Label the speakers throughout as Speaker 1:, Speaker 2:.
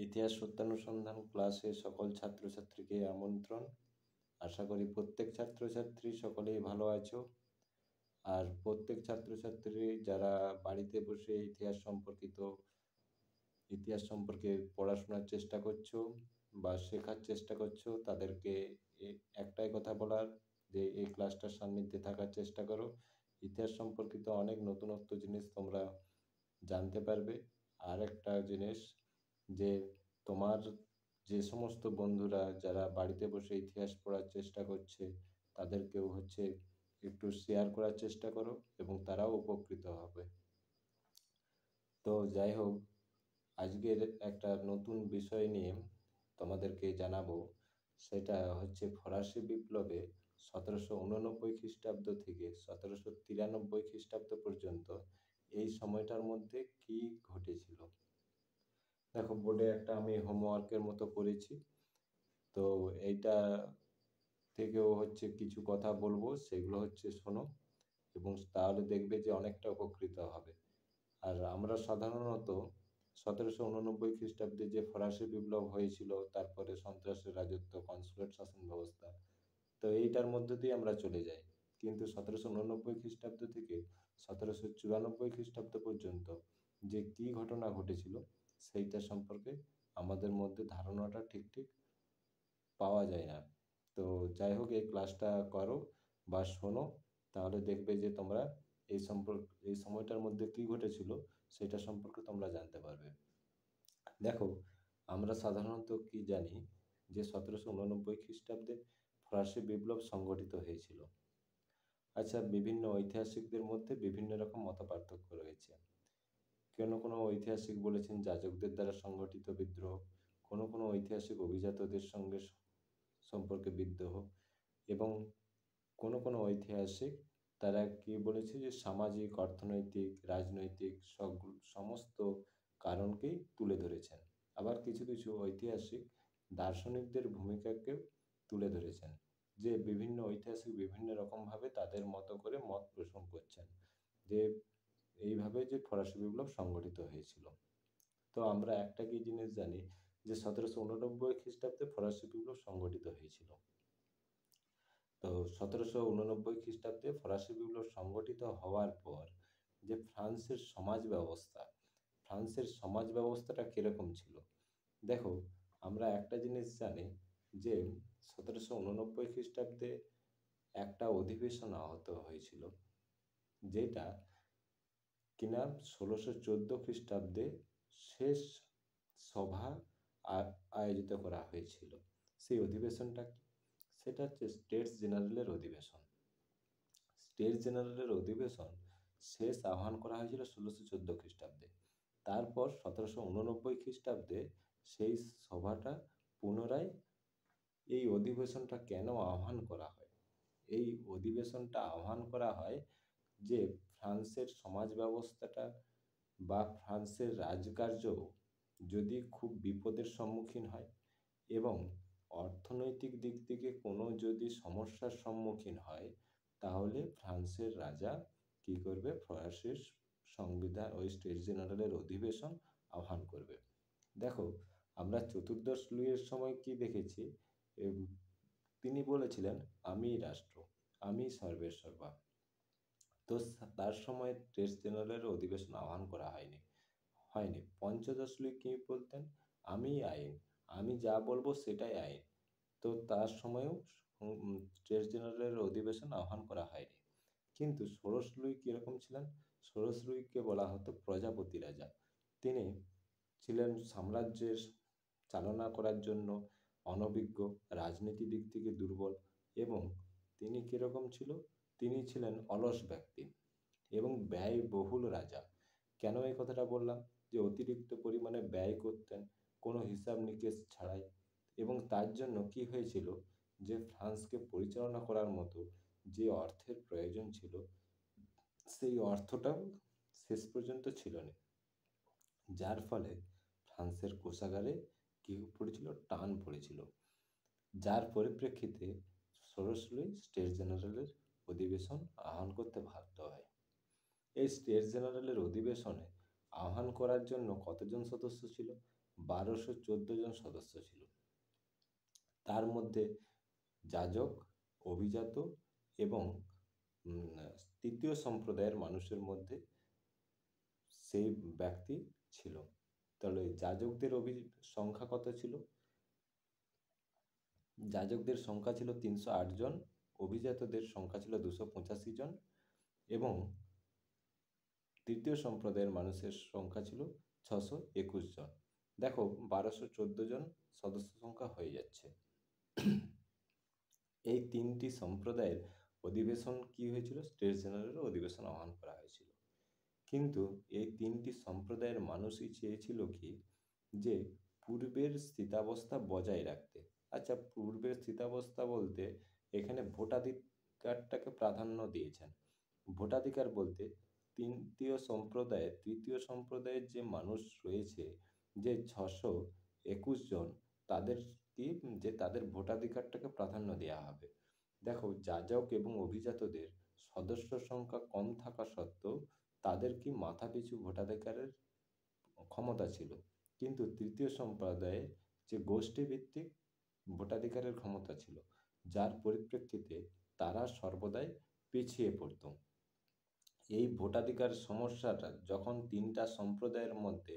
Speaker 1: ইতিহাস সত্যানুসন্ধান ক্লাসে সকল ছাত্রছাত্রীকে আমন্ত্রণ। আশা করি প্রত্যেক ছাত্রছাত্রী সকলেই ভালো আছো। আর প্রত্যেক ছাত্রছাত্রী যারা বাড়িতে বসে ইতিহাস সম্পর্কে পড়াশোনার চেষ্টা করছো বা শেখার চেষ্টা করছো, তাদেরকে একটাই কথা বলার, যে এই ক্লাসটার সান্নিধ্যে থাকার চেষ্টা করো। ইতিহাস সম্পর্কিত অনেক নতুনত্ব জিনিস তোমরা জানতে পারবে। আর একটা জিনিস, যে তোমার যে সমস্ত বন্ধুরা যারা বাড়িতে বসে ইতিহাস পড়ার চেষ্টা করছে, তাদেরকেও একটু শেয়ার করার চেষ্টা করো এবং তারাও উপকৃত হবে। তো যাই হোক, আজকের একটা নতুন বিষয় নিয়ে তোমাদেরকে জানাবো। সেটা হচ্ছে ফরাসি বিপ্লবে 1789 খ্রিস্টাব্দ থেকে 1793 খ্রিস্টাব্দ পর্যন্ত এই সময়টার মধ্যে কি ঘটেছিল। দেখো, বোর্ডে একটা আমি হোমওয়ার্কের মতো করেছি, তো এইটা থেকেও কিছু কথা বলবো, সেগুলো শোনো এবং তাহলে দেখবে যে অনেকটা উপকৃত হবে। আর আমরা সাধারণত 1789 খ্রিস্টাব্দে যে ফরাসি বিপ্লব হয়েছিল, তারপরে সন্ত্রাসের রাজত্ব, কনসুলেট শাসন ব্যবস্থা, তো এইটার মধ্যে দিয়ে আমরা চলে যাই। কিন্তু 1789 খ্রিস্টাব্দ থেকে 1794 খ্রিস্টাব্দ পর্যন্ত যে কি ঘটনা ঘটেছিল, সেইটা সম্পর্কে আমাদের মধ্যে ধারণাটা ঠিক পাওয়া যায় না। তো যাই হোক, এই ক্লাসটা করো বা শোনো, তাহলে দেখবে যে তোমরা এই সময়টার মধ্যে কি ঘটেছিল সেটা সম্পর্কে তোমরা জানতে পারবে। দেখো, আমরা সাধারণত কি জানি যে 1789 খ্রিস্টাব্দে ফরাসি বিপ্লব সংগঠিত হয়েছিল। আচ্ছা, বিভিন্ন ঐতিহাসিকদের মধ্যে বিভিন্ন রকম মতপার্থক্য রয়েছে। কোনো ঐতিহাসিক বলেছেন যাজকদের দ্বারা সংগঠিত বিদ্রোহ, কোনো ঐতিহাসিক অভিজাতদের সঙ্গে সম্পর্কে বিদ্রোহ, এবং কোনো ঐতিহাসিক তারা কি বলেছে যে সামাজিক, অর্থনৈতিক, রাজনৈতিক সমস্ত কারণকেই তুলে ধরেছেন। আবার কিছু কিছু ঐতিহাসিক দার্শনিকদের ভূমিকাকেও তুলে ধরেছেন, যে বিভিন্ন ঐতিহাসিক বিভিন্ন রকমভাবে তাদের মতো করে মত পোষণ করছেন যে এইভাবে যে ফরাসি বিপ্লব সংগঠিত হয়েছিল। তো আমরা একটা কি জিনিস জানি, যে 1789 খ্রিস্টাব্দে ফরাসি বিপ্লব সংগঠিত হয়েছিল। তো 1789 খ্রিস্টাব্দে ফরাসি বিপ্লব সংগঠিত হওয়ার পর যে ফ্রান্সের সমাজ ব্যবস্থাটা কিরকম ছিল। দেখো, আমরা একটা জিনিস জানি, যে 1789 খ্রিস্টাব্দে একটা অধিবেশন আহত হয়েছিল, যেটা কিনা 1614 খ্রিস্টাব্দে শেষ সভা আয়োজিত করা হয়েছিল। সেই অধিবেশনটা কি? সেটা হচ্ছে স্টেটস জেনারেলের অধিবেশন। স্টেটস জেনারেলের অধিবেশন শেষ আহ্বান করা হয়েছিল 1614 খ্রিস্টাব্দে। তারপর 1789 খ্রিস্টাব্দে সেই সভাটা পুনরায়, এই অধিবেশনটা কেন আহ্বান করা হয়? এই অধিবেশনটা আহ্বান করা হয় যে ফ্রান্সের সমাজ ব্যবস্থাটা বা ফ্রান্সের রাজকার্য যদি খুব বিপদের সম্মুখীন হয় এবং অর্থনৈতিক দিক থেকে কোনো যদি সমস্যার সম্মুখীন হয়, তাহলে ফ্রান্সের রাজা কি করবে? ফরাসির সংবিধান, ওই স্টেটস জেনারেলের অধিবেশন আহ্বান করবে। দেখো, আমরা চতুর্দশ লুইয়ের সময় কি দেখেছি, তিনি বলেছিলেন আমি রাষ্ট্র, আমি সর্বেসর্বা। তো তার সময় স্টেটস জেনারেলের অধিবেশন আহ্বান করা হয়নি। পঞ্চদশ লুই কি বলতেন? আমি আইন, আমি যা বলবো সেটাই আইন। তো তার সময়ও স্টেটস জেনারেলের অধিবেশন আহ্বান করা হয়নি। কিন্তু ষোড়শ লুই কিরকম ছিলেন? ষোড়শ লুইকে বলা হতো প্রজাপতি রাজা। তিনি ছিলেন সাম্রাজ্যের চালনা করার জন্য অনভিজ্ঞ, রাজনীতি দিক থেকে দুর্বল, এবং তিনি কিরকম ছিল? তিনি ছিলেন অলস ব্যক্তি এবং ব্যয়বহুল রাজা। কেন এই কথাটা বললাম? যে অতিরিক্ত পরিমাণে ব্যয় করতেন কোনো হিসাব নিকেশ ছাড়াই, এবং তার জন্য কি হয়েছিল, যে ফ্রান্সকে পরিচালনা করার মতো যে অর্থের প্রয়োজন ছিল, সেই অর্থটাও শেষ পর্যন্ত ছিল না। যার ফলে ফ্রান্সের কোষাগারে কি পড়েছিল? টান পড়েছিল। যার পরিপ্রেক্ষিতে ষোড়শ লুই স্টেটস জেনারেলের অধিবেশন আহ্বান করতে বাধ্য হয়। এই স্টেটস জেনারেলের অধিবেশনে আহ্বান করার জন্য কতজন সদস্য ছিল? 1214 জন সদস্য ছিল। তার মধ্যে যাজক, অভিজাত এবং তৃতীয় সম্প্রদায়ের মানুষের মধ্যে সেই ব্যক্তি ছিল। তাহলে যাজকদের সংখ্যা কত ছিল? যাজকদের সংখ্যা ছিল 308 জন, অভিজাতদের সংখ্যা ছিল 285 জন এবং তৃতীয় সম্প্রদায়ের মানুষের সংখ্যা ছিল 621 জন। দেখো 1214 জন সদস্য সংখ্যা হয়ে যাচ্ছে। এই তিনটি সম্প্রদায়ের অধিবেশন কি হয়েছিল? স্টেট জেনারেল অধিবেশন আহ্বান করা হয়েছিল। কিন্তু এই তিনটি সম্প্রদায়ের মানুষই চেয়েছিল কি, যে পূর্বের স্থিতাবস্থা বজায় রাখতে। আচ্ছা, পূর্বের স্থিতাবস্থা বলতে এখানে ভোটাধিকারটাকে প্রাধান্য দিয়েছেন। ভোটাধিকার বলতে তৃতীয় সম্প্রদায়ের যে মানুষ রয়েছে, যে 621 জন, তাদের কি, যে তাদের ভোটাধিকারটাকে প্রাধান্য দেওয়া হবে। দেখো, যাজক এবং অভিজাতদের সদস্য সংখ্যা কম থাকা সত্ত্বেও তাদের কি মাথাপিছু ভোটাধিকারের ক্ষমতা ছিল, কিন্তু তৃতীয় সম্প্রদায়ে যে গোষ্ঠীভিত্তিক ভোটাধিকারের ক্ষমতা ছিল, যার পরিপ্রেক্ষিতে তারা সর্বদাই পিছিয়ে পড়ত। এই ভোটাধিকার সমস্যাটা যখন তিনটা সম্প্রদায়ের মধ্যে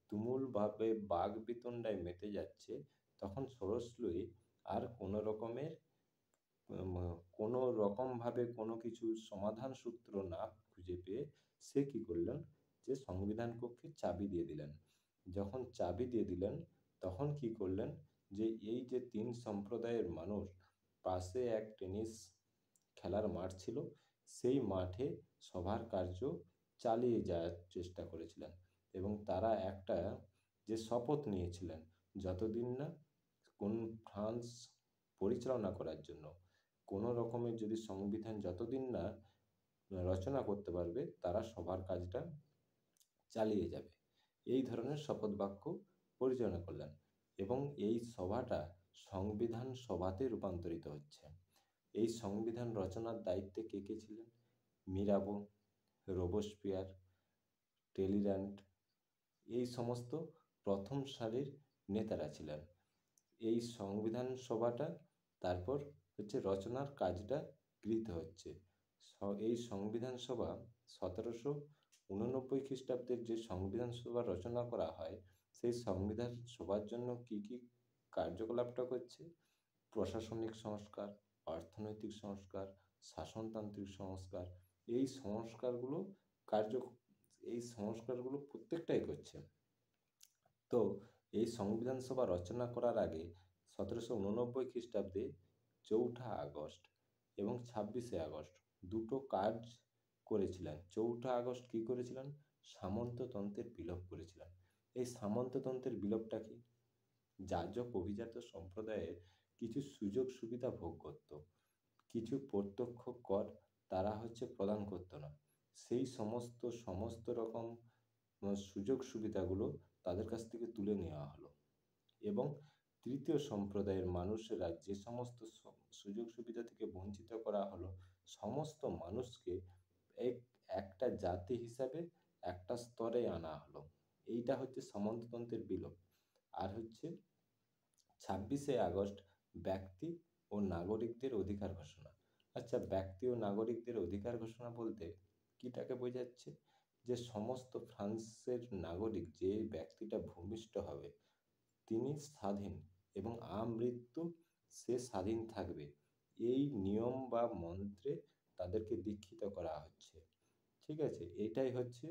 Speaker 1: তুমুলভাবে বাকবিতণ্ডায় মেতে যাচ্ছে, তখন সরস্বতী আর কোনো রকমভাবে কোনো কিছু সমাধান সূত্র না খুঁজে পেয়ে সে কি করলেন, যে সংবিধান কক্ষে চাবি দিয়ে দিলেন। যখন চাবি দিয়ে দিলেন, তখন কি করলেন, যে এই যে তিন সম্প্রদায়ের মানুষ, পাশে এক টেনিস খেলার মাঠ ছিল, সেই মাঠে সভার কার্য চালিয়ে যাওয়ার চেষ্টা করেছিলেন এবং তারা একটা যে শপথ নিয়েছিলেন, যতদিন না কোন ফ্রান্স পরিচালনা করার জন্য কোনো রকমের যদি সংবিধান যতদিন না রচনা করতে পারবে, তারা সভার কাজটা চালিয়ে যাবে। এই ধরনের শপথ বাক্য পরিচালনা করলেন এবং এই সভাটা সংবিধান সভাতে রূপান্তরিত হচ্ছে। এই সংবিধান রচনার দায়িত্বে কে কে ছিলেন? মিরাবো, রোবসপিয়ার, টেলির্যান্ড, এই সমস্ত প্রথম সারির নেতারা ছিলেন। এই সংবিধান সভাটা তারপর হচ্ছে রচনার কাজটা গৃহীত হচ্ছে। এই সংবিধান সভা 1789 খ্রিস্টাব্দের যে সংবিধান সভা রচনা করা হয়, সেই সংবিধান সভার জন্য কি কি কার্যকলাপটা করছে? প্রশাসনিক সংস্কার, অর্থনৈতিক সংস্কার, শাসনতান্ত্রিক সংস্কার, এই সংস্কারগুলো এই সংস্কারগুলো প্রত্যেকটাই করছে। তো এই সংবিধান সভা রচনা করার আগে 1789 খ্রিস্টাব্দে 4 আগস্ট এবং 26 আগস্ট দুটো কাজ করেছিলেন। 4 আগস্ট কি করেছিলেন? সামন্ততন্ত্রের বিলোপ করেছিলেন। এই সামন্ততন্ত্রের বিলোপটা কি? যাজক অভিজাত সম্প্রদায়ের কিছু সুযোগ সুবিধা ভোগ করত, কিছু প্রত্যক্ষ কর তারা প্রদান করতো না। সেই সমস্ত রকম সুযোগ সুবিধাগুলো তাদের কাছ থেকে তুলে নেওয়া হলো এবং তৃতীয় সম্প্রদায়ের মানুষেরা যে সমস্ত সুযোগ সুবিধা থেকে বঞ্চিত করা হলো, সমস্ত মানুষকে একটা জাতি হিসাবে একটা স্তরে আনা হলো। এইটা হচ্ছে সামন্ততন্ত্রের বিলোপ। আর 26 আগস্ট ব্যক্তি ও নাগরিকদের অধিকার ঘোষণা। আচ্ছা, ব্যক্তি ও নাগরিকদের অধিকার ঘোষণা বলতে কিটাকে বোঝাচ্ছে? যে সমস্ত ফ্রান্সের নাগরিক, যে ব্যক্তিটা ভূমিষ্ঠ হবে, তিনি স্বাধীন এবং আমৃত্যু সে স্বাধীন থাকবে, এই নিয়ম বা মন্ত্রে তাদেরকে দীক্ষিত করা হচ্ছে। ঠিক আছে, এটাই হচ্ছে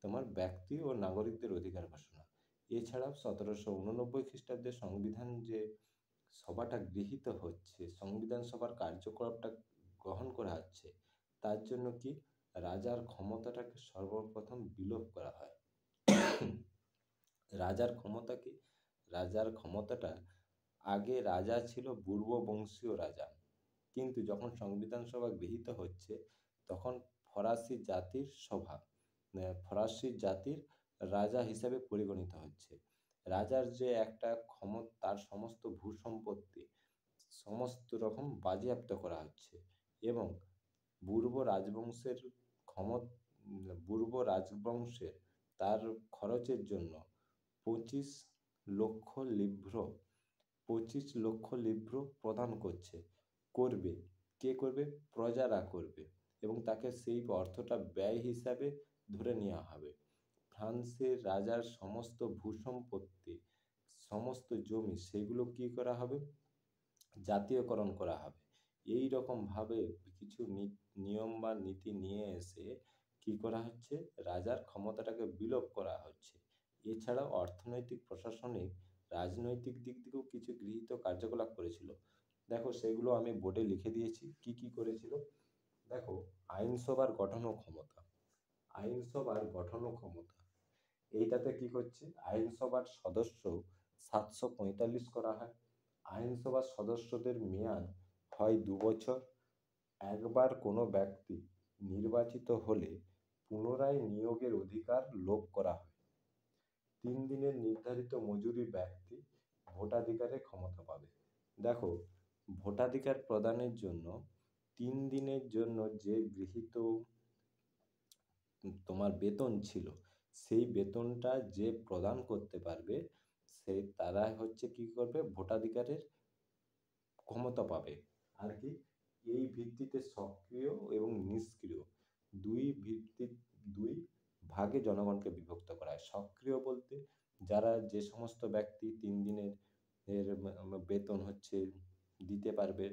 Speaker 1: তোমার ব্যক্তি ও নাগরিকদের অধিকার ঘোষণা। এছাড়াও 1789 খ্রিস্টাব্দে সংবিধান যে সভাটা গৃহীত হচ্ছে, সংবিধান সভার কার্যকলাপটা গ্রহণ করা হচ্ছে, তার জন্য কি রাজার ক্ষমতাটাকে সর্বপ্রথম বিলোপ করা হয়। রাজার ক্ষমতা কি? রাজার ক্ষমতাটা, আগে রাজা ছিল পূর্ব বংশীয় রাজা, কিন্তু যখন সংবিধান সভা গৃহীত হচ্ছে, তখন ফরাসি জাতির রাজা হিসাবে পরিগণিত হচ্ছে। রাজার যে একটা তার সমস্ত ভূসম্পত্তি সমস্ত রকম বাজেয়াপ্ত করা হচ্ছে এবং পূর্ব রাজবংশের তার খরচের জন্য 25 লক্ষ লিভ্র 25 লক্ষ লিভ্র প্রদান করবে। কে করবে? প্রজারা করবে, এবং তাকে সেই অর্থটা ব্যয় হিসাবে ধরে নেওয়া হবে। ফ্রান্সের রাজার সমস্ত ভূসম্পত্তি, সমস্ত জমি, সেগুলো কি করা হবে? জাতীয়করণ করা হবে। এই রকমভাবে কিছু নিয়ম বা নীতি নিয়ে এসে কি করা হচ্ছে? রাজার ক্ষমতাটাকে বিলোপ করা হচ্ছে। এছাড়াও অর্থনৈতিক, প্রশাসনিক, রাজনৈতিক দিক থেকেও কিছু গৃহীত কার্যকলাপ করেছিল। দেখো, সেগুলো আমি বোর্ডে লিখে দিয়েছি কি কি করেছিল। দেখো, আইনসভার গঠন ও ক্ষমতা। আইনসভার গঠন ও ক্ষমতা, এইটাতে কি করছে? আইনসভার সদস্য 745 করা হয়। আইনসভার সদস্যদের মেয়াদ হয় 2 বছর। একবার কোনো ব্যক্তি নির্বাচিত হলে পুনরায় নিয়োগের অধিকার লোপ করা হয়। 3 দিনের নির্ধারিত মজুরি ব্যক্তি ভোটাধিকারের ক্ষমতা পাবে। দেখো, ভোটাধিকার প্রদানের জন্য 3 দিনের জন্য যে গৃহীত তোমার বেতন ছিল, সেই বেতনটা যে প্রদান করতে পারবে, তারা হচ্ছে কি করবে? ভোটাধিকারের ক্ষমতা পাবে। আর কি, এই ভিত্তিতে সক্রিয় এবং নিষ্ক্রিয় দুই ভাগে জনগণকে বিভক্ত করা হয়। সক্রিয় বলতে যারা, যে সমস্ত ব্যক্তি 3 দিনের বেতন হচ্ছে দিতে পারবে,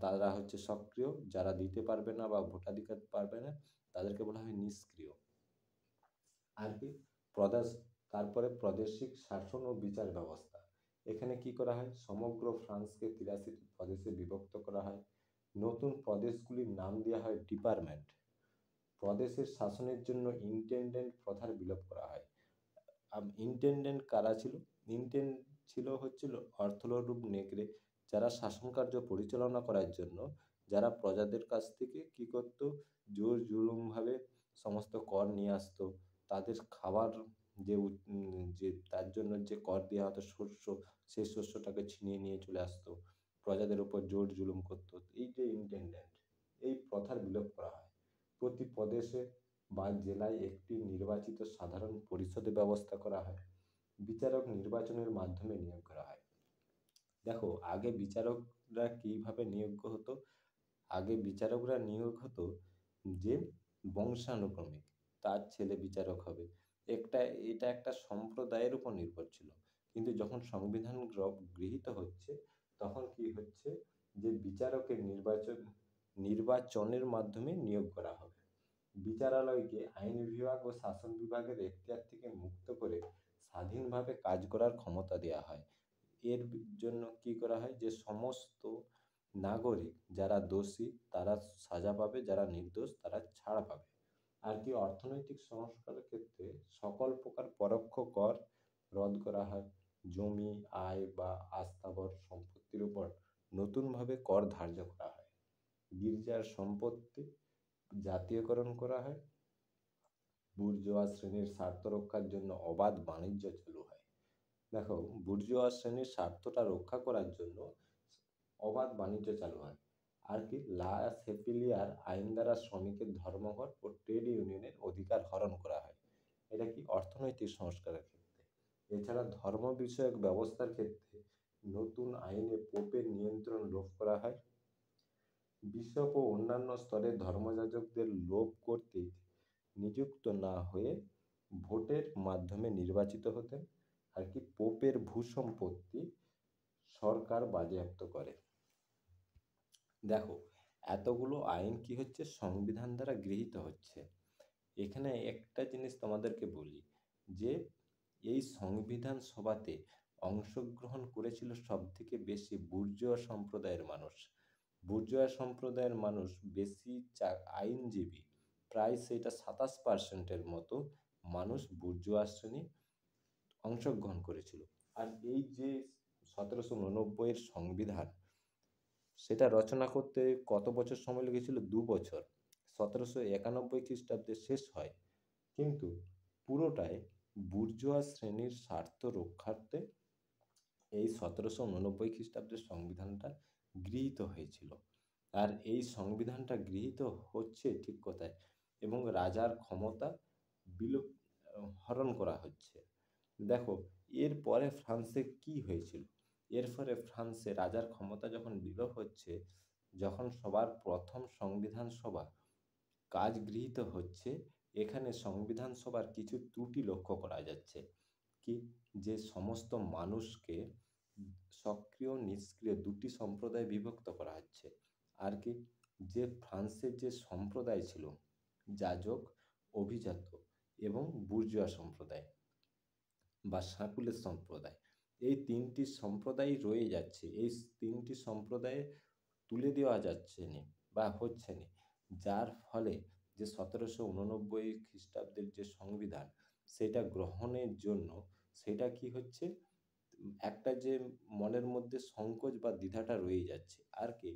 Speaker 1: তারা হচ্ছে সক্রিয়। যারা দিতে পারবে না বা ভোটাধিকার পারবে না, তাদেরকে বলা হয় নিষ্ক্রিয়। আর কি, প্রদেশ, তারপরে প্রাদেশিক শাসন ও বিচার ব্যবস্থা। এখানে কি করা হয়? সমগ্র ফ্রান্সকে 83 প্রদেশে বিভক্ত করা হয়। নতুন প্রদেশগুলির নাম দেওয়া হয় ডিপার্টমেন্ট। প্রদেশের শাসনের জন্য ইন্টেন্ডেন্ট প্রথার বিলোপ করা হয়। ইন্টেন্ডেন্ট কারা ছিল? হচ্ছিল অর্থলোলুপ নেগ্রে, যারা শাসন কার্য পরিচালনা করার জন্য, যারা প্রজাদের কাছ থেকে কি করত? জোর জুলুমভাবে সমস্ত কর নিয়ে আসতো। তাদের খাবার যে তার জন্য যে কর দেওয়া হতো শস্য, সেই শস্যটাকে ছিনিয়ে নিয়ে চলে আসতো, প্রজাদের উপর জোর জুলুম করতো। এই যে ইন্টেন্ডেন্ট, এই প্রথার বিলোপ করা হয়। প্রতি প্রদেশে বা জেলায় একটি নির্বাচিত সাধারণ পরিষদের ব্যবস্থা করা হয়। বিচারক নির্বাচনের মাধ্যমে নিয়োগ করা হয়। দেখো, আগে বিচারকরা কিভাবে নিয়োগ্য হতো? আগে বিচারকরা নিয়োগ হতো যে বংশানুক্রমিক, তার ছেলে বিচারক হবে। এটা একটা সম্প্রদায়ের উপর নির্ভর ছিল। কিন্তু যখন সংবিধান গৃহীত হচ্ছে, তখন কি হচ্ছে? যে বিচারকের নির্বাচনের মাধ্যমে নিয়োগ করা হবে। বিচারালয়কে আইন বিভাগ ও শাসন বিভাগের এখতিয়ার থেকে মুক্ত করে স্বাধীনভাবে কাজ করার ক্ষমতা দেওয়া হয়। এর জন্য কি করা হয়? যে সমস্ত নাগরিক যারা দোষী তারা সাজা পাবে, যারা নির্দোষ তারা ছাড়া পাবে। আর কি, অর্থনৈতিক সংস্কারের ক্ষেত্রে সকল প্রকার পরোক্ষ কর রদ করা হয়। জমি, আয় বা আস্থাবর সম্পত্তির উপর নতুনভাবে কর ধার্য করা হয়। গির্জার সম্পত্তি জাতীয়করণ করা হয়। বুর্জোয়া শ্রেণীর স্বার্থ রক্ষার জন্য অবাধ বাণিজ্য চালু হয়। দেখো, বুর্জোয়া শ্রেণীর স্বার্থটা রক্ষা করার জন্য অবাধ বাণিজ্য চালু হয়। আর কি, লা সেপিলিয়ার আইন দ্বারা শ্রমিকের ধর্মঘট ও ট্রেড ইউনিয়নের অধিকার হরণ করা হয়। এটা কি? অর্থনৈতিক সংস্কারের ক্ষেত্রে। এছাড়া ধর্ম বিষয়ক ব্যবস্থার ক্ষেত্রে নতুন আইনে পোপের নিয়ন্ত্রণ লোপ করা হয়। বিশপ ও অন্যান্য স্তরের ধর্মযাজকদের লোপ করতে নিযুক্ত না হয়ে ভোটের মাধ্যমে নির্বাচিত হতেন। আর কি, পোপের ভূসম্পত্তি সরকার বাজেয়াপ্ত করে। দেখো, এতগুলো আইন কি হচ্ছে? সংবিধান দ্বারা গৃহীত হচ্ছে। এখানে একটা জিনিস তোমাদেরকে বলি, যে এই সংবিধান সভাতে অংশগ্রহণ করেছিল সব থেকে বেশি বুর্জোয়া সম্প্রদায়ের মানুষ। বুর্জোয়া সম্প্রদায়ের মানুষ বেশি আইনজীবী, প্রায় সেটা 27%-এর মতো মানুষ বুর্জোয়া শ্রেণী অংশগ্রহণ করেছিল। আর এই যে 1789-এর সংবিধান, সেটা রচনা করতে কত বছর সময় লেগেছিল? 2 বছর। 1791 খ্রিস্টাব্দে শেষ হয়, কিন্তু পুরোটাই বুর্জোয়া শ্রেণীর স্বার্থ রক্ষার্থে এই 1789 খ্রিস্টাব্দের সংবিধানটা গৃহীত হয়েছিল। আর এই সংবিধানটা গৃহীত হচ্ছে ঠিক কোথায়? এবং রাজার ক্ষমতা বিলোপ, হরণ করা হচ্ছে। দেখো, এরপরে ফ্রান্সে কি হয়েছিল? এর ফলে ফ্রান্সে রাজার ক্ষমতা যখন বিলোপ হচ্ছে, যখন সবার প্রথম সংবিধান সভা কাজ গৃহীত হচ্ছে, এখানে সংবিধান সভার কিছু ত্রুটি লক্ষ্য করা যাচ্ছে। কি? যে সমস্ত মানুষকে সক্রিয় নিষ্ক্রিয় দুটি সম্প্রদায়ে বিভক্ত করা হচ্ছে। আর কি? যে ফ্রান্সের যে সম্প্রদায় ছিল, যাজক, অভিজাত এবং বুর্জোয়া সম্প্রদায় বা সাঁকুলের সম্প্রদায়, এই তিনটি সম্প্রদায়ই রয়ে যাচ্ছে। এই তিনটি সম্প্রদায়ে তুলে দেওয়া যাচ্ছে না বা হচ্ছে না, যার ফলে যে 1789 খ্রিস্টাব্দের যে সংবিধান, সেটা গ্রহণের জন্য সেটা কি হচ্ছে, একটা যে মনের মধ্যে সংকোচ বা দ্বিধাটা রয়ে যাচ্ছে। আর কি?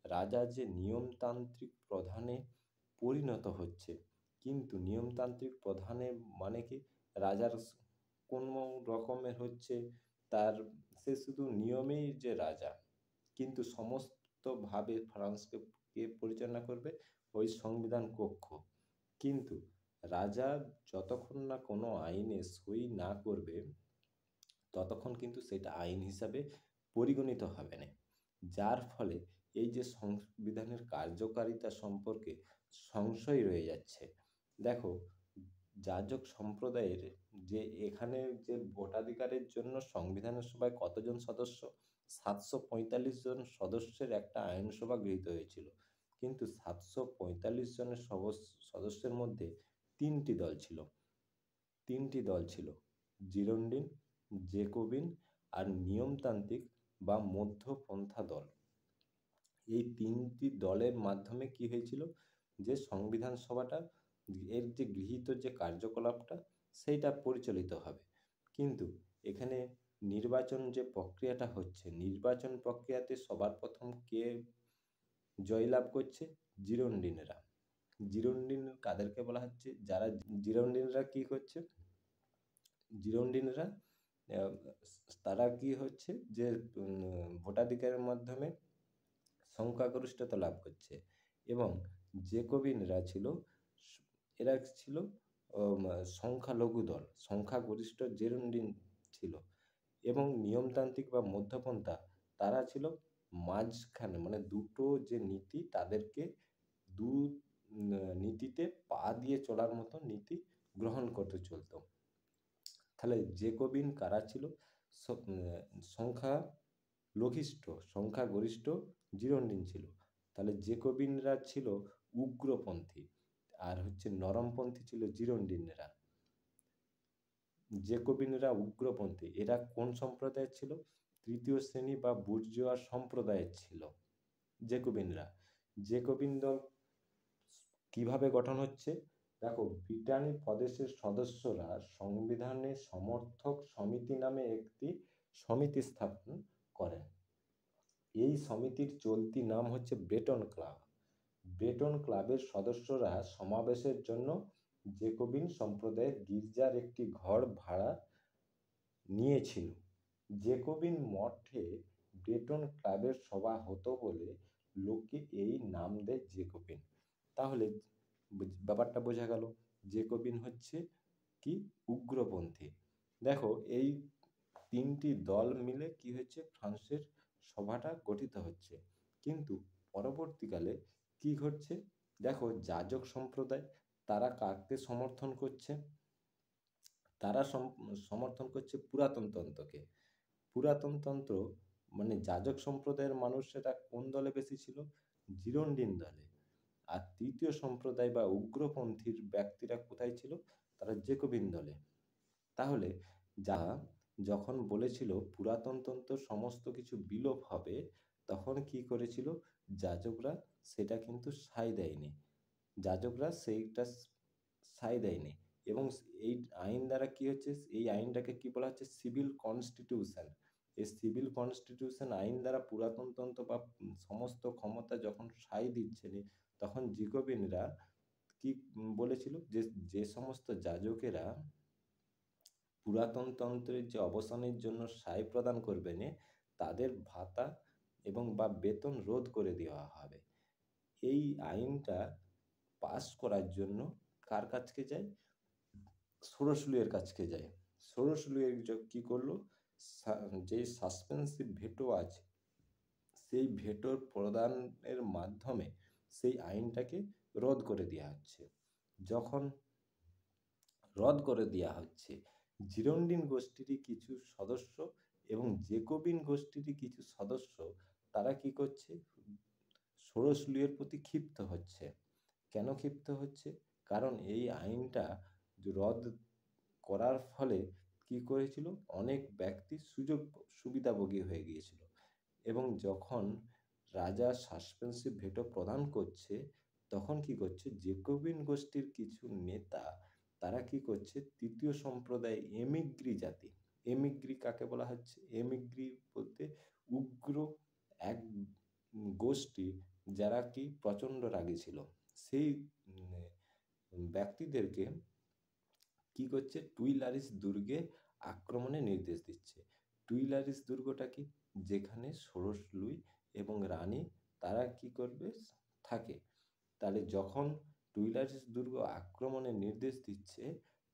Speaker 1: রাজা যে নিয়মতান্ত্রিক প্রধানে পরিণত হচ্ছে, কিন্তু নিয়মতান্ত্রিক প্রধানে মানে কি, রাজার কোনো রকমের হচ্ছে তার, সে শুধু নিয়মেই যে রাজা, কিন্তু সমস্তভাবে ফ্রান্সকে কে পরিচালনা করবে? ওই সংবিধান কক্ষ। কিন্তু রাজা যতক্ষণ না কোনো আইনে সই না করবে, ততক্ষণ কিন্তু সেটা আইন হিসাবে পরিগণিত হবে না। যার ফলে এই যে সংবিধানের কার্যকারিতা সম্পর্কে সংশয় রয়ে যাচ্ছে। দেখো, যাজক সম্প্রদায়ের যে এখানে যে ভোটাধিকারের জন্য সংবিধানের সভায় কতজন সদস্য? 745 জন সদস্যের একটা আইনসভা গৃহীত হয়েছিল। কিন্তু 745 জনের সদস্যের মধ্যে তিনটি দল ছিল। তিনটি দল ছিল: জিরোন্ডিন, জেকোবিন আর নিয়মতান্ত্রিক বা মধ্যপন্থা দল। এই তিনটি দলের মাধ্যমে কি হয়েছিল, যে সংবিধান সভাটা এর যে গৃহীত যে কার্যকলাপটা সেইটা পরিচালিত হবে। কিন্তু এখানে নির্বাচন যে প্রক্রিয়াটা হচ্ছে, নির্বাচন প্রক্রিয়াতে সবার প্রথম কে জয়লাভ করছে? জিরোন্ডিনেরা। জিরোন্ডিন কাদেরকে বলা হচ্ছে? যারা জিরোন্ডিনরা কি করছে, জিরোন্ডিনরা আহ, তারা কি হচ্ছে যে ভোটাধিকারের মাধ্যমে সংখ্যাগরিষ্ঠতা লাভ করছে। এবং জেকোবিনরা ছিল, এরা ছিল সংখ্যালঘু দল, সংখ্যাগরিষ্ঠ জেরুন্ডিন ছিল। এবং নিয়মতান্ত্রিক বা মধ্যপন্থা, তারা ছিল মাঝখানে, মানে দুটো যে নীতি, তাদেরকে দু নীতিতে পা দিয়ে চলার মতো নীতি গ্রহণ করতে চলতো। তাহলে জেকোবিন কারা ছিল? সংখ্যা লঘিষ্ঠ, সংখ্যাগরিষ্ঠ জিরোন্ডিন ছিল। তাহলে জেকোবিনরা ছিল উগ্রপন্থী, আর হচ্ছে নরমপন্থী ছিল জিরোন্ডিনরা। জেকোবিনরা উগ্রপন্থী। এরা কোন সম্প্রদায়ের ছিল? তৃতীয় শ্রেণী বা বুর্জোয়া সম্প্রদায়ের ছিল জেকোবিনরা। জেকোবিন দল কিভাবে গঠন হচ্ছে? দেখো, ব্রিটানি প্রদেশের সদস্যরা সংবিধানে সমর্থক সমিতি নামে একটি সমিতি স্থাপন করেন। এই সমিতির চলতি নাম হচ্ছে ব্রেটন ক্লাব। ব্রেটন ক্লাবের সদস্যরা সমাবেশের জন্য জেকোবিন সম্প্রদায়ের গির্জার একটি ঘর ভাড়া নিয়েছিল। জেকোবিন মঠে ব্রেটন ক্লাবের সভা হতো বলে লোকে এই নাম দেয় জেকোবিন। তাহলে ব্যাপারটা বোঝা গেল, জেকোবিন হচ্ছে কি? উগ্রপন্থী। দেখো, এই তিনটি দল মিলে কি হচ্ছে, ফ্রান্সের সভাটা গঠিত হচ্ছে। কিন্তু পরবর্তীকালে কি ঘটছে? দেখো, যাজক সম্প্রদায় তারা কাকে সমর্থন করছে? তারা সমর্থন করছে পুরাতনতন্ত্রকে। পুরাতনতন্ত্র মানে যাজক সম্প্রদায়ের মানুষেরা কোন দলে বেশি ছিল? জিরোন্ডিন দলে। আর তৃতীয় সম্প্রদায় বা উগ্রপন্থীর ব্যক্তিরা কোথায় ছিল? তারা জেকোবিন দলে। তাহলে যা যখন বলেছিল পুরাতনতন্ত্র সমস্ত কিছু বিলোপ হবে, তখন কি করেছিল যাজকরা? সেটা কিন্তু সায় দেয়নি। যাজকরা সেইটা সায় দেয়নি। এবং এই আইন দ্বারা কি হচ্ছে, এই আইনটাকে কি বলা হচ্ছে? Civil constitution. এই সিভিল কনস্টিটিউশন আইন দ্বারা পুরাতনতন্ত্র বা সমস্ত ক্ষমতা যখন সায় দিচ্ছে, তখন জেকোবিনরা কি বলেছিল, যে যে সমস্ত যাজকেরা পুরাতনতন্ত্রের যে অবসানের জন্য সায় প্রদান করবে না, তাদের ভাতা এবং বা বেতন রোধ করে দেওয়া হবে। এই আইনটা পাস করার জন্য কার কাছকে যায়? ষোড়শ কাছকে যায়। ষোড়শ কি করলো, যে সাসপেন্সিভ ভেটো আছে সেই ভেটোর প্রদানের মাধ্যমে সেই আইনটাকে রদ করে দেওয়া হচ্ছে। যখন রদ করে দেওয়া হচ্ছে, জিরোন্ডিন গোষ্ঠীরই কিছু সদস্য এবং জেকোবিন গোষ্ঠীরই কিছু সদস্য তারা কি করছে, ষোড়শ লুইয়ের প্রতি ক্ষিপ্ত হচ্ছে। কেন ক্ষিপ্ত হচ্ছে? কারণ এই আইনটা রদ করার ফলে কি করেছিল, অনেক ব্যক্তি সুযোগ সুবিধাভোগী হয়ে গিয়েছিল। এবং যখন রাজা সাসপেন্সিভ ভেটো প্রদান করছে, তখন কি করছে, জেকোবিন গোষ্ঠীর কিছু নেতা তারা কি করছে, তৃতীয় সম্প্রদায় এমিগ্রি জাতি, এমিগ্রি কাকে বলা হচ্ছে, এমিগ্রি বলতে উগ্র এক গোষ্ঠী যারা কি প্রচণ্ড রাগী ছিল, সেই ব্যক্তিদেরকে কি করছে, টুইলারিস দুর্গে আক্রমণের নির্দেশ দিচ্ছে। টুইলারিস দুর্গটা কি, যেখানে ষোড়শ লুই এবং রানী তারা কি করবে, থাকে। তাহলে যখন টুইলারিস দুর্গ আক্রমণের নির্দেশ দিচ্ছে,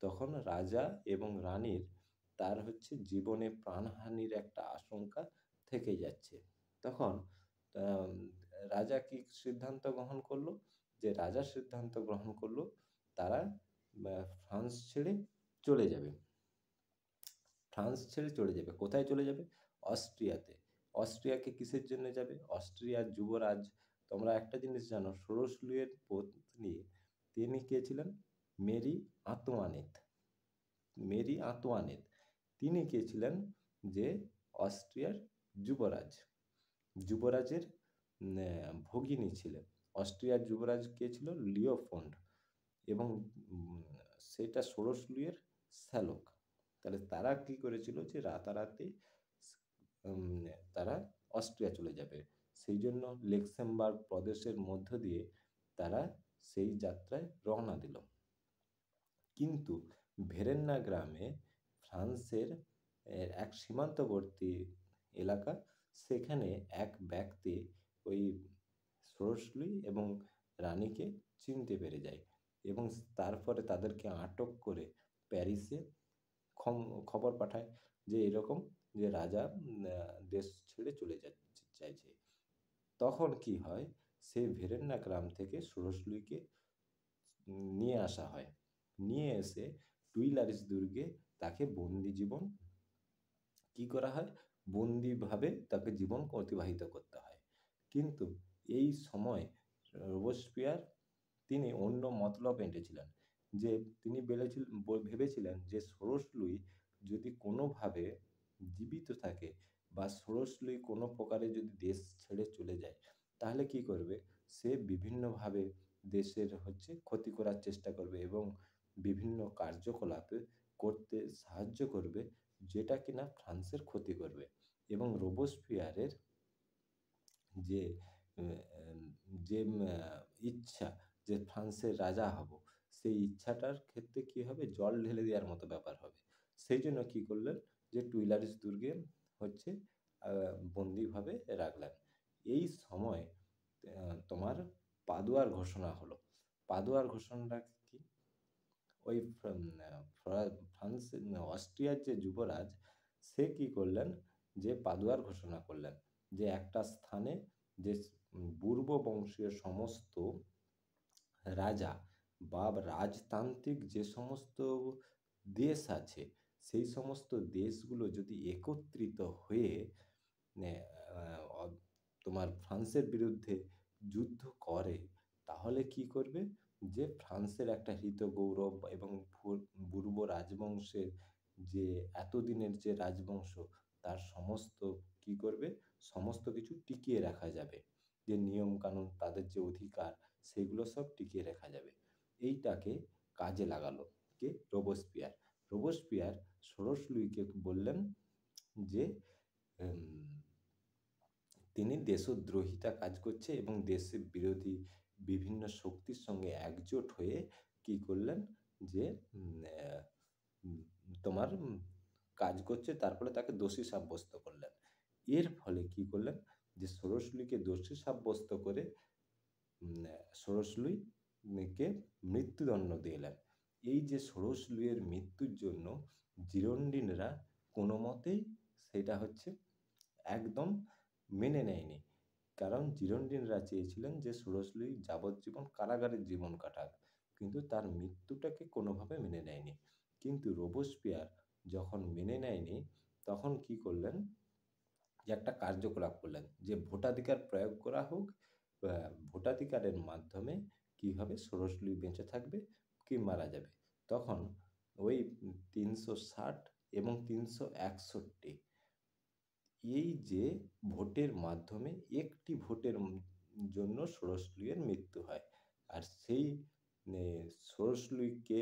Speaker 1: তখন রাজা এবং রানীর তার হচ্ছে জীবনে প্রাণহানির একটা আশঙ্কা থেকে যাচ্ছে। তখন রাজা কি সিদ্ধান্ত গ্রহণ করলো, যে রাজা সিদ্ধান্ত গ্রহণ করলো তারা ফ্রান্স ছেড়ে চলে যাবে। ফ্রান্স ছেড়ে চলে যাবে, কোথায় চলে যাবে, অস্ট্রিয়াতে। অস্ট্রিয়াকে কিসের জন্য যাবে, অস্ট্রিয়ার যুবরাজ, তোমরা একটা জিনিস জানো, ষোড়শ লুইয়ের পত্নী তিনি কে ছিলেন, মেরি আন্তোয়ানেত। মেরি আন্তোয়ানেত তিনি কে ছিলেন, যে অস্ট্রিয়ার যুবরাজ, যুবরাজের ভগিনী ছিলেন। অস্ট্রিয়ার যুবরাজ কে ছিল, লিওপন্ড, এবং সেটা ষোড়শ লুইয়ের শ্যালক। তাহলে তারা কি করেছিল, যে রাতারাতি তারা অস্ট্রিয়া চলে যাবে। সেই জন্য লেক্সেমবার্গ প্রদেশের মধ্য দিয়ে তারা সেই যাত্রায় রওনা দিল। কিন্তু ভেরেন্না গ্রামে, ফ্রান্সের এক সীমান্তবর্তী এলাকা, সেখানে এক ব্যক্তি ওই ষোড়শ লুই এবং রানীকে চিনতে পেরে যায় এবং তারপরে তাদেরকে আটক করে প্যারিসে খবর পাঠায় যে এরকম, যে রাজা দেশ ছেড়ে চলে চাইছে। তখন কি হয়, সেই ভেরেন্না গ্রাম থেকে ষোড়শ লুইকে নিয়ে আসা হয়। নিয়ে এসে টুইলারিস দুর্গে তাকে বন্দি জীবন কি করা হয়, বন্দিভাবে তাকে জীবন অতিবাহিত করতে হয়। কিন্তু এই সময় রোবসপিয়ার তিনি অন্য মতলব এঁটেছিলেন, যে তিনি ভেবেছিলেন যে ষোড়শ লুই যদি কোনোভাবে জীবিত থাকে বা ষোড়শ লুই কোনো প্রকারে যদি দেশ ছেড়ে চলে যায়, তাহলে কি করবে, সে বিভিন্নভাবে দেশের হচ্ছে ক্ষতি করার চেষ্টা করবে এবং বিভিন্ন কার্যকলাপে করতে সাহায্য করবে, যেটা কিনা ফ্রান্সের ক্ষতি করবে। এবং রোবসপিয়ারের যে যে ইচ্ছা যে ফ্রান্সের রাজা হব, সেই ইচ্ছাটার ক্ষেত্রে কি হবে, জল ঢেলে দেওয়ার মতো ব্যাপার হবে। সেই জন্য কি করলেন, যে টুইলারিস দুর্গে হচ্ছে বন্দিভাবে রাখলেন। এই সময় তোমার পাদুয়ার ঘোষণা হলো। পাদুয়ার ঘোষণাটা কি, ওই ফ্রান্স অস্ট্রিয়ার যে যুবরাজ, সে কি করলেন, যে পাদুয়ার ঘোষণা করলেন যে একটা স্থানে যে পূর্ব বংশীয় সমস্ত রাজা বা রাজতান্ত্রিক যে সমস্ত দেশ আছে, সেই সমস্ত দেশগুলো যদি একত্রিত হয়ে তোমার ফ্রান্সের বিরুদ্ধে যুদ্ধ করে, তাহলে কি করবে, যে ফ্রান্সের একটা হৃত গৌরব এবং পূর্ব রাজবংশের যে এতদিনের যে রাজবংশ, তার সমস্ত কি করবে, সমস্ত কিছু টিকিয়ে রাখা যাবে, যে নিয়ম কানুন, তাদের যে অধিকার, সেগুলো সব টিকিয়ে রাখা যাবে। এইটাকে কাজে লাগালো কে, রোবসপিয়ার। রোবসপিয়ার ষোড়শ লুইকে বললেন যে তিনি দেশদ্রোহিতা কাজ করছে এবং দেশের বিরোধী বিভিন্ন শক্তির সঙ্গে একজোট হয়ে কি করলেন, যে তোমার কাজ করছে, তারপরে তাকে দোষী সাব্যস্ত করলেন। এর ফলে কি করলেন, যে ষোড়শ লুইকে দোষী সাব্যস্ত করে ষোড়শ লুইকে মৃত্যুদণ্ড দিলেন এই যে ষোড়শ লুইয়ের মৃত্যুর জন্য জিরোন্ডিনরা কোনো মতেই সেটা হচ্ছে একদম মেনে নেয়নি। কারণ জিরোন্ডিনরা চেয়েছিলেন যে ষোড়শ লুই যাবজ্জীবন কারাগারের জীবন কাটাক, কিন্তু তার মৃত্যুটাকে কোনোভাবে মেনে নেয়নি। কিন্তু রোবোস্পিয়ার যখন মেনে নেয়নি, তখন কি করলেন, যে একটা কার্যকলাপ করলেন যে ভোটাধিকার প্রয়োগ করা হোক, ভোটাধিকারের মাধ্যমে কীভাবে ষোড়শ লুই বেঁচে থাকবে কি মারা যাবে। তখন ওই 360 এবং 361 এই যে ভোটের মাধ্যমে একটি ভোটের জন্য ষোড়শ লুইয়ের মৃত্যু হয়। আর সেই ষোড়শ লুই কে,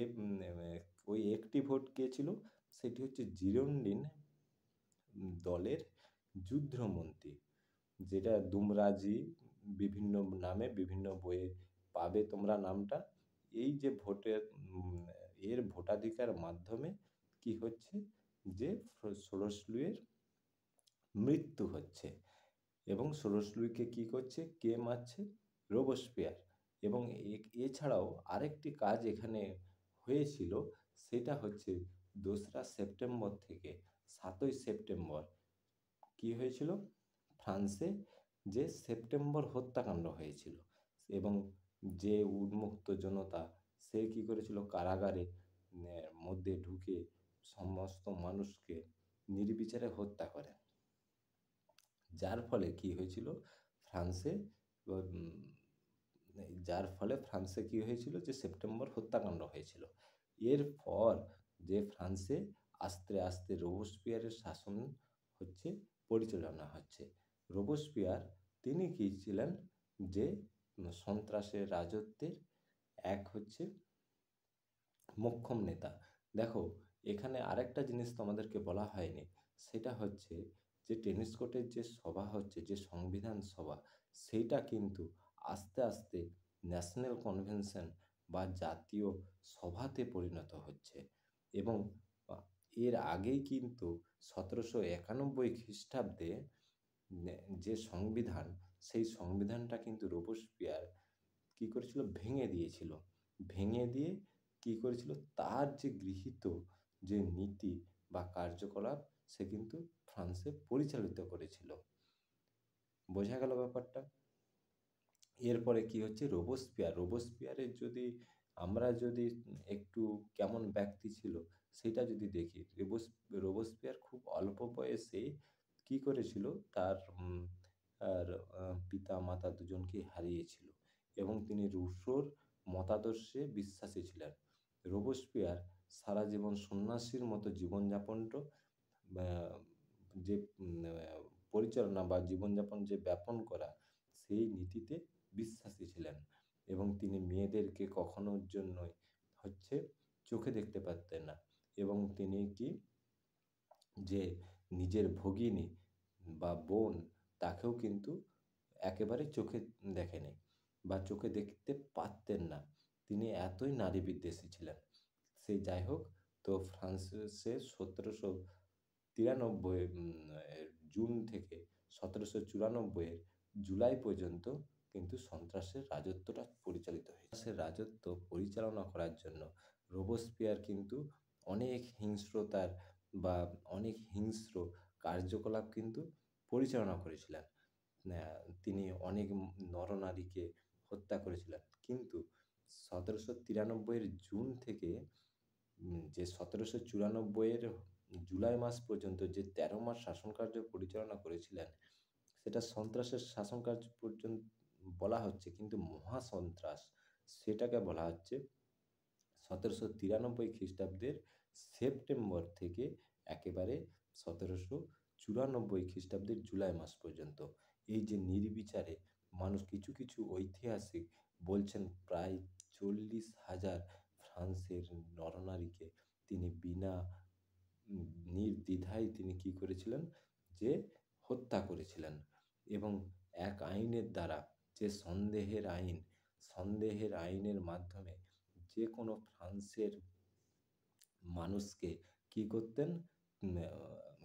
Speaker 1: ওই একটি ভোট কে ছিল, সেটি হচ্ছে জিরোন্ডিন দলের যুদ্ধমন্ত্রী, যেটা দুমরাজি বিভিন্ন নামে বিভিন্ন বইয়ে পাবে তোমরা নামটা। এই যে ভোটের এর ভোটাধিকার মাধ্যমে কি হচ্ছে, যে ষোড়শ লুইয়ের মৃত্যু হচ্ছে এবং ষোড়শ লুইকে কী করছে, কে মারছে, রোবোস্পিয়ার। এবং এছাড়াও আরেকটি কাজ এখানে হয়েছিল, সেটা হচ্ছে 2রা সেপ্টেম্বর থেকে 7ই সেপ্টেম্বর কি হয়েছিল, ফ্রান্সে যে সেপ্টেম্বর হত্যাকাণ্ড হয়েছিল এবং যে উন্মুক্ত জনতা সে কী করেছিল, কারাগারে মধ্যে ঢুকে সমস্ত মানুষকে নির্বিচারে হত্যা করে। যার ফলে কি হয়েছিল, ফ্রান্সে যার ফলে ফ্রান্সে কী হয়েছিল, যে সেপ্টেম্বর হত্যাকাণ্ড হয়েছিল। এরপর যে ফ্রান্সে আস্তে আস্তে রোবোস্পিয়ারের শাসন হচ্ছে, পরিচালনা হচ্ছে। রোবোস্পিয়ার তিনি কী ছিলেন, যে সন্ত্রাসের রাজত্বের এক হচ্ছে মোক্ষম নেতা। দেখো এখানে আরেকটা জিনিস তোমাদেরকে বলা হয়নি, সেটা হচ্ছে যে টেনিস কোর্টের যে সভা হচ্ছে, যে সংবিধান সভা, সেইটা কিন্তু আস্তে আস্তে ন্যাশনাল কনভেনশন বা জাতীয় সভাতে পরিণত হচ্ছে। এবং এর আগেই কিন্তু 1791 খ্রিস্টাব্দে যে সংবিধান, সেই সংবিধানটা কিন্তু রোবোস্পিয়ার কী করেছিল, ভেঙে দিয়েছিল। ভেঙে দিয়ে কী করেছিল, তার যে গৃহীত যে নীতি বা কার্যকলাপ, সে কিন্তু ফ্রান্সে পরিচালিত করেছিল। বোঝা গেল ব্যাপারটা। এরপরে কি হচ্ছে, রোবোস্পিয়ারের যদি আমরা যদি একটু কেমন ব্যক্তি ছিল সেটা যদি দেখি, রোবোস্পিয়ার খুব অল্প বয়সে কি করেছিল, তার আর পিতা মাতা দুজনকে হারিয়েছিল এবং তিনি রুশোর মতাদর্শে বিশ্বাসী ছিলেন। রোবোস্পিয়ার সারা জীবন সন্ন্যাসীর মতো জীবনযাপনটা যে পরিচালনা বা জীবনযাপন যে ব্যাপন করা, সেই নীতিতে বিশ্বাসী ছিলেন এবং তিনি মেয়েদেরকে কখনোর জন্যই হচ্ছে চোখে দেখতে পারতেন না। এবং তিনি কি, যে নিজের ভগিনী বা বোন, তাকেও কিন্তু একেবারে চোখে দেখেনি বা চোখে দেখতে পারতেন না। তিনি এতই নারী বিদ্বেষী ছিলেন। সে যাই হোক, তো ফ্রান্সে 1793 জুন থেকে 1794 জুলাই পর্যন্ত কিন্তু সন্ত্রাসের রাজত্বটা পরিচালিত হয়েছে। সন্ত্রাসের রাজত্ব পরিচালনা করার জন্য রোবোস্পিয়ার কিন্তু অনেক হিংস্রতার বা অনেক হিংস্র কার্যকলাপ কিন্তু পরিচালনা করেছিলেন। তিনি অনেক নরনারীকে হত্যা করেছিলেন। কিন্তু 1793 জুন থেকে যে 1794 জুলাই মাস পর্যন্ত যে 13 মাস শাসনকার্য পরিচালনা করেছিলেন, সেটা সন্ত্রাসের শাসনকার্য পর্যন্ত বলা হচ্ছে, কিন্তু মহাসন্ত্রাস সেটাকে বলা হচ্ছে 1793 খ্রিস্টাব্দের সেপ্টেম্বর থেকে একেবারে 1794 খ্রিস্টাব্দের জুলাই মাস পর্যন্ত। এই যে নির্বিচারে মানুষ, কিছু কিছু ঐতিহাসিক বলছেন প্রায় 40,000 ফ্রান্সের নরনারীকে তিনি বিনা নির্দ্বিধায় তিনি কী করেছিলেন, যে হত্যা করেছিলেন। এবং এক আইনের দ্বারা, যে সন্দেহের আইনের মাধ্যমে যে কোনো ফ্রান্সের মানুষকে কী করতেন,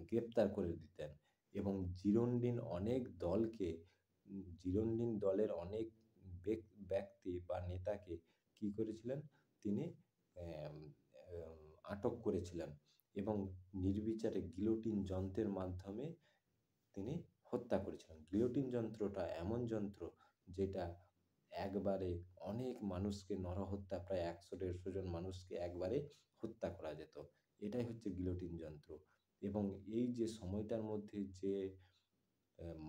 Speaker 1: গ্রেপ্তার করে দিতেন। এবং জিরোন্ডিন দলের অনেক ব্যক্তি বা নেতাকে কী করেছিলেন, তিনি আম আম আটক করেছিলেন এবং নির্বিচারে গিলোটিন যন্ত্রের মাধ্যমে তিনি হত্যা করেছিলেন। গিলোটিন যন্ত্রটা এমন যন্ত্র যেটা একবারে অনেক মানুষকে নরহত্যা, প্রায় ১০০-১৫০ জন মানুষকে একবারে হত্যা করা যেত। এটাই হচ্ছে গিলোটিন যন্ত্র। এবং এই যে সময়টার মধ্যে যে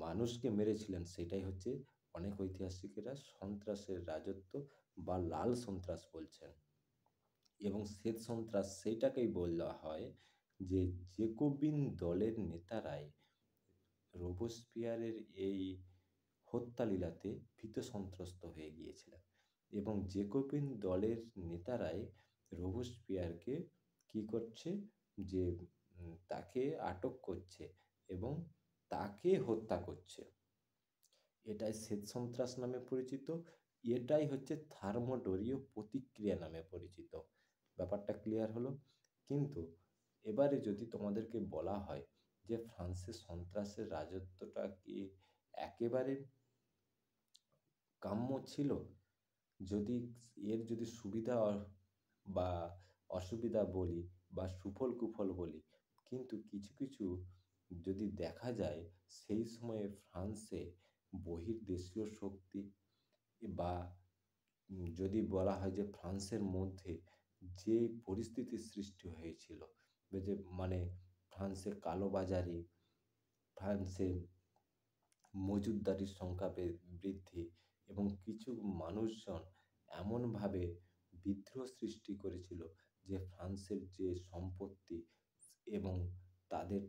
Speaker 1: মানুষকে মেরেছিলেন সেটাই হচ্ছে অনেক ঐতিহাসিকেরা সন্ত্রাসের রাজত্ব বা লাল সন্ত্রাস বলছেন। এবং শ্বেত সন্ত্রাস সেইটাকেই বলা হয় যে জেকোবিন দলের নেতারাই রোবসপিয়ারের এই হত্যালীলাতে ভীতসন্ত্রস্ত হয়ে গিয়েছিলেন এবং জেকোবিন দলের নেতারাই রোবসপিয়ারকে কি করছে, যে তাকে আটক করছে এবং তাকে হত্যা করছে। এটাই শ্বেত সন্ত্রাস নামে পরিচিত। এটাই হচ্ছে থার্মোডোরীয় প্রতিক্রিয়া নামে পরিচিত। ব্যাপারটা ক্লিয়ার হলো? কিন্তু এবারে যদি তোমাদেরকে বলা হয় যে ফ্রান্সে সন্ত্রাসের রাজত্বটা কি একেবারে কাম্য ছিল? যদি যদি সুবিধা বা অসুবিধা বলি বা সুফল কুফল বলি, কিন্তু কিছু কিছু যদি দেখা যায় সেই সময়ে ফ্রান্সে বহির্দেশীয় শক্তি বা যদি বলা হয় যে ফ্রান্সের মধ্যে যে পরিস্থিতির সৃষ্টি হয়েছিল, যে মানে ফ্রান্সে কালোবাজারি, ফ্রান্সে মজুতদারির সংখ্যা বৃদ্ধি এবং কিছু মানুষজন এমনভাবে বিদ্রোহ সৃষ্টি করেছিল যে ফ্রান্সের যে সম্পত্তি এবং তাদের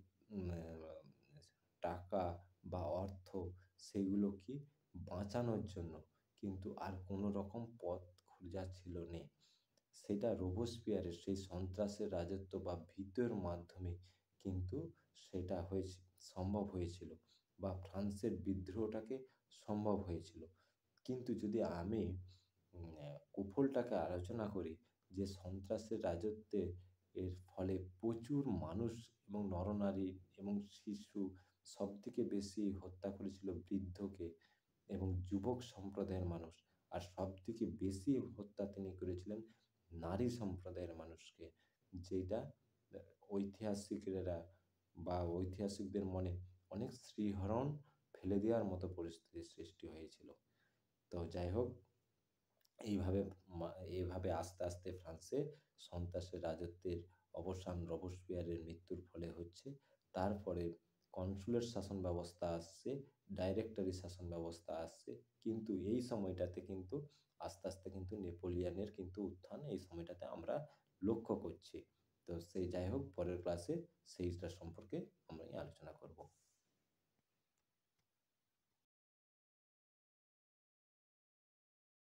Speaker 1: টাকা বা অর্থ সেগুলো কি বাঁচানোর জন্য কিন্তু আর কোনো রকম পথ খোঁজা ছিল নে। সেটা রোবসপিয়ারের সেই সন্ত্রাসের রাজত্ব বা ভিতের মাধ্যমে কিন্তু সেটা সম্ভব হয়েছিল বা ফ্রান্সের বিদ্রোহটাকে সম্ভব হয়েছিল। কিন্তু যদি আমি কুফলটাকে আলোচনা করি, যে সন্ত্রাসের রাজত্বে এর ফলে প্রচুর মানুষ এবং নরনারী এবং শিশু সবথেকে বেশি হত্যা করেছিল বৃদ্ধকে এবং যুবক সম্প্রদায়ের মানুষ। আর সবথেকে বেশি হত্যা তিনি করেছিলেন নারী সম্প্রদায়ের মানুষকে, যেটা ঐতিহাসিকরা বা ঐতিহাসিকদের মনে অনেক শিহরণ ফেলে দেওয়ার মতো পরিস্থিতির সৃষ্টি হয়েছিল। তো যাই হোক, এইভাবে এইভাবে আস্তে আস্তে ফ্রান্সে সন্ত্রাসের রাজত্বের অবসান রোবসপিয়ারের মৃত্যুর ফলে হচ্ছে। তারপরে কনসুলেট শাসন ব্যবস্থা আসছে, ডাইরেক্টরি শাসন ব্যবস্থা আসছে, কিন্তু এই সময়টাতে কিন্তু আস্তে আস্তে কিন্তু নেপোলিয়নের কিন্তু উত্থান এই সময়টাতে আমরা লক্ষ্য করছি। তো সেই যাই হোক, পরের ক্লাসে সেইটা সম্পর্কে আমরা আলোচনা